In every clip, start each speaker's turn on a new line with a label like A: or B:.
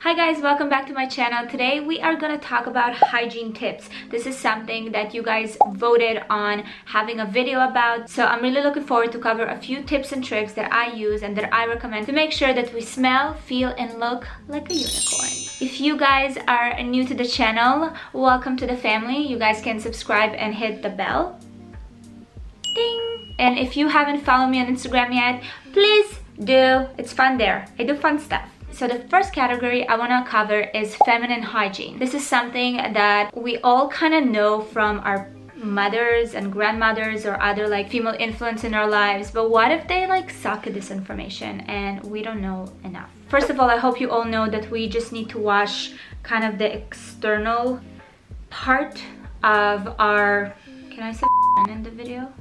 A: Hi guys, welcome back to my channel. Today we are going to talk about hygiene tips. This is something that you guys voted on having a video about, so I'm really looking forward to cover a few tips and tricks that I use and that I recommend to make sure that we smell, feel and look like a unicorn. If you guys are new to the channel, welcome to the family. You guys can subscribe and hit the bell. Ding! And if you haven't followed me on Instagram yet, please do. It's fun there. I do fun stuff. So the first category I want to cover is feminine hygiene. This is something that we all kind of know from our mothers and grandmothers or other like female influence in our lives, but what if they like suck at this information and we don't know enough? First of all, I hope you all know that we just need to wash kind of the external part of our, can I say in the video?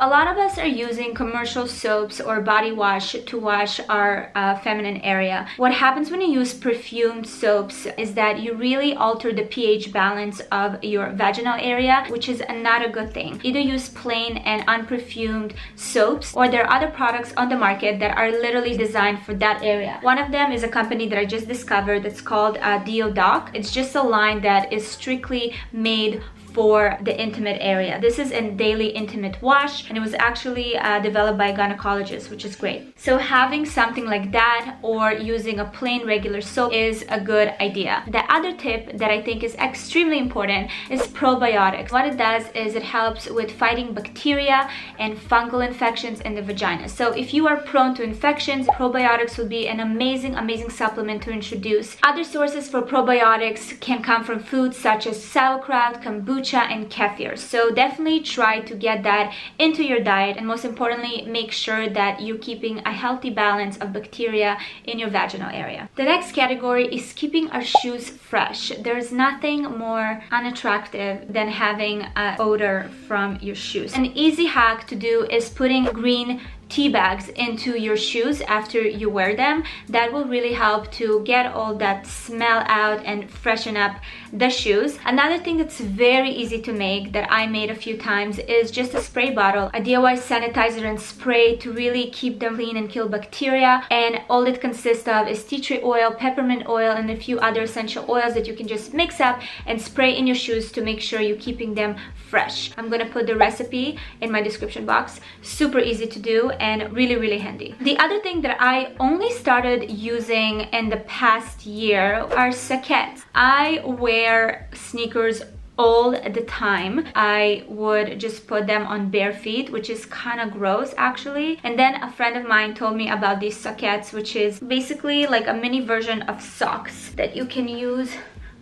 A: A lot of us are using commercial soaps or body wash to wash our feminine area. What happens when you use perfumed soaps is that you really alter the pH balance of your vaginal area, which is not a good thing. Either use plain and unperfumed soaps, or there are other products on the market that are literally designed for that area. One of them is a company that I just discovered that's called Deodoc. It's just a line that is strictly made for the intimate area. This is a daily intimate wash, and it was actually developed by a gynecologist, which is great. So having something like that or using a plain regular soap is a good idea. The other tip that I think is extremely important is probiotics. What it does is it helps with fighting bacteria and fungal infections in the vagina. So if you are prone to infections, probiotics will be an amazing supplement to introduce. Other sources for probiotics can come from foods such as sauerkraut, kombucha and kefir. So definitely try to get that into your diet, and most importantly, make sure that you're keeping a healthy balance of bacteria in your vaginal area. The next category is keeping our shoes fresh. There's nothing more unattractive than having an odor from your shoes. An easy hack to do is putting green tea bags into your shoes after you wear them. That will really help to get all that smell out and freshen up the shoes. Another thing that's very easy to make that I made a few times is just a spray bottle, a DIY sanitizer and spray to really keep them clean and kill bacteria. And all it consists of is tea tree oil, peppermint oil and a few other essential oils that you can just mix up and spray in your shoes to make sure you're keeping them fresh. I'm gonna put the recipe in my description box. Super easy to do and really handy. The other thing that I only started using in the past year are saquettes. I wear sneakers all the time. I would just put them on bare feet, which is kind of gross actually. And then a friend of mine told me about these saquettes, which is basically like a mini version of socks that you can use.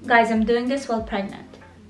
A: Guys, I'm doing this while pregnant.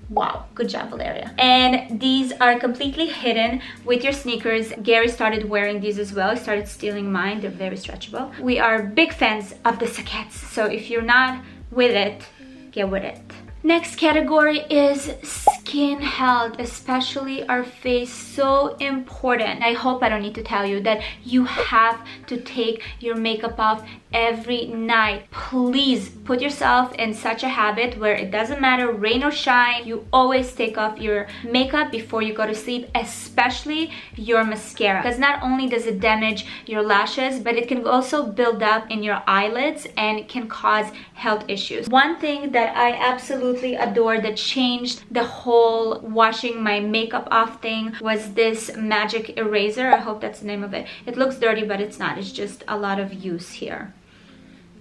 A: Wow, good job, Valeria. And these are completely hidden with your sneakers. Gary started wearing these as well. He started stealing mine. They're very stretchable. We are big fans of the saquettes, so if you're not with it, get with it. Next category is skin health, especially our face. So important. I hope I don't need to tell you that you have to take your makeup off every night. Please put yourself in such a habit where it doesn't matter rain or shine, you always take off your makeup before you go to sleep, especially your mascara, because not only does it damage your lashes, but it can also build up in your eyelids and can cause health issues. One thing that I absolutely adore that changed the whole washing my makeup off thing was this magic eraser. I hope that's the name of it. It looks dirty, but it's not. It's just a lot of use here.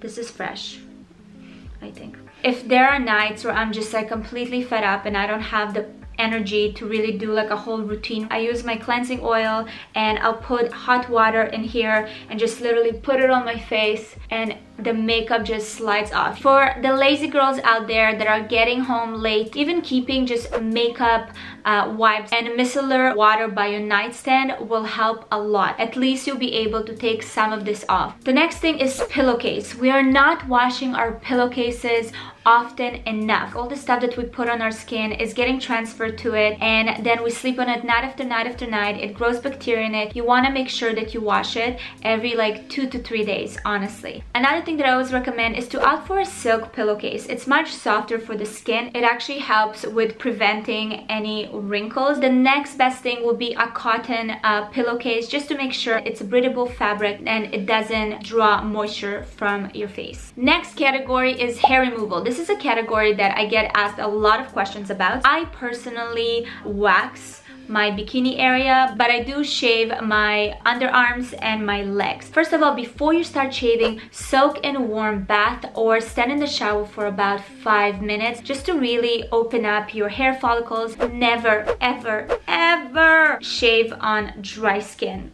A: This is fresh, I think. If there are nights where I'm just like completely fed up and I don't have the energy to really do like a whole routine, I use my cleansing oil and I'll put hot water in here and just literally put it on my face, and the makeup just slides off. For the lazy girls out there that are getting home late, even keeping just makeup wipes and micellar water by your nightstand will help a lot. At least you'll be able to take some of this off. The next thing is pillowcase. We are not washing our pillowcases often enough. All the stuff that we put on our skin is getting transferred to it, and then we sleep on it night after night after night. It grows bacteria in it. You want to make sure that you wash it every like 2 to 3 days, honestly. Another thing that I always recommend is to opt for a silk pillowcase. It's much softer for the skin. It actually helps with preventing any wrinkles. The next best thing will be a cotton pillowcase, just to make sure it's a breathable fabric and it doesn't draw moisture from your face. Next category is hair removal. This is a category that I get asked a lot of questions about. I personally wax my bikini area, but I do shave my underarms and my legs. First of all, before you start shaving, soak in a warm bath or stand in the shower for about 5 minutes just to really open up your hair follicles. Never, ever, ever shave on dry skin.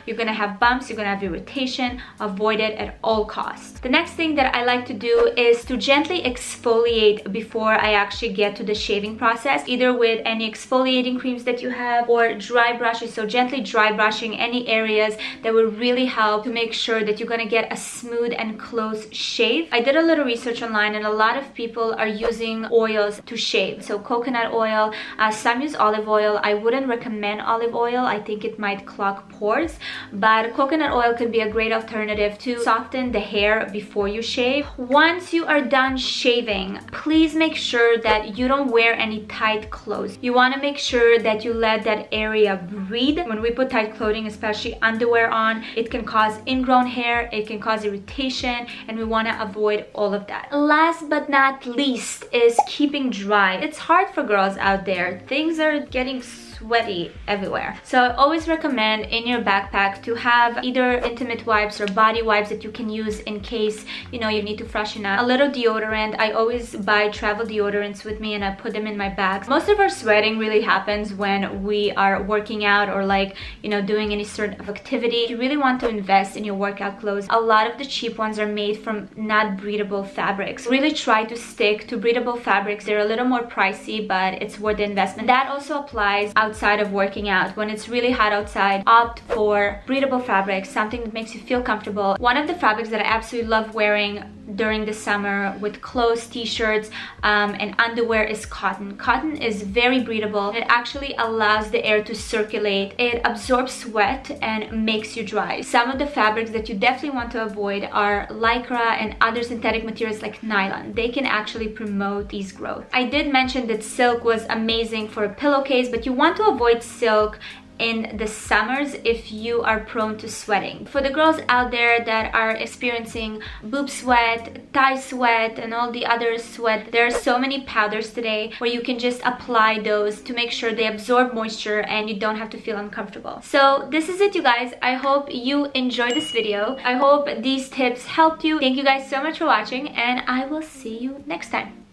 A: You're gonna have bumps, you're gonna have irritation. Avoid it at all costs. The next thing that I like to do is to gently exfoliate before I actually get to the shaving process, either with any exfoliating creams that you have or dry brushes. So gently dry brushing any areas that will really help to make sure that you're gonna get a smooth and close shave. I did a little research online and a lot of people are using oils to shave. So coconut oil, some use olive oil. I wouldn't recommend olive oil. I think it might clog pores, but coconut oil could be a great alternative to soften the hair before you shave. Once you are done shaving, please make sure that you don't wear any tight clothes. You want to make sure that you let that area breathe. When we put tight clothing, especially underwear on, it can cause ingrown hair, it can cause irritation, and we want to avoid all of that. Last but not least is keeping dry. It's hard for girls out there. Things are getting sweaty everywhere. So I always recommend in your backpack to have either intimate wipes or body wipes that you can use in case, you know, you need to freshen up. A little deodorant. I always buy travel deodorants with me and I put them in my bag. Most of our sweating really happens when we are working out or like, you know, doing any sort of activity. You really want to invest in your workout clothes. A lot of the cheap ones are made from not breathable fabrics. Really try to stick to breathable fabrics. They're a little more pricey, but it's worth the investment. That also applies outside of working out. When it's really hot outside, opt for breathable fabrics, something that makes you feel comfortable. One of the fabrics that I absolutely love wearing during the summer with clothes, t-shirts, and underwear is cotton. Cotton is very breathable. It actually allows the air to circulate. It absorbs sweat and makes you dry. Some of the fabrics that you definitely want to avoid are lycra and other synthetic materials like nylon. They can actually promote these growth. I did mention that silk was amazing for a pillowcase, but you want to avoid silk in the summers if you are prone to sweating. For the girls out there that are experiencing boob sweat, thigh sweat, and all the other sweat, there are so many powders today where you can just apply those to make sure they absorb moisture and you don't have to feel uncomfortable. So this is it, you guys. I hope you enjoyed this video. I hope these tips helped you. Thank you guys so much for watching, and I will see you next time.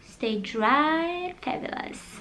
A: Stay dry and fabulous.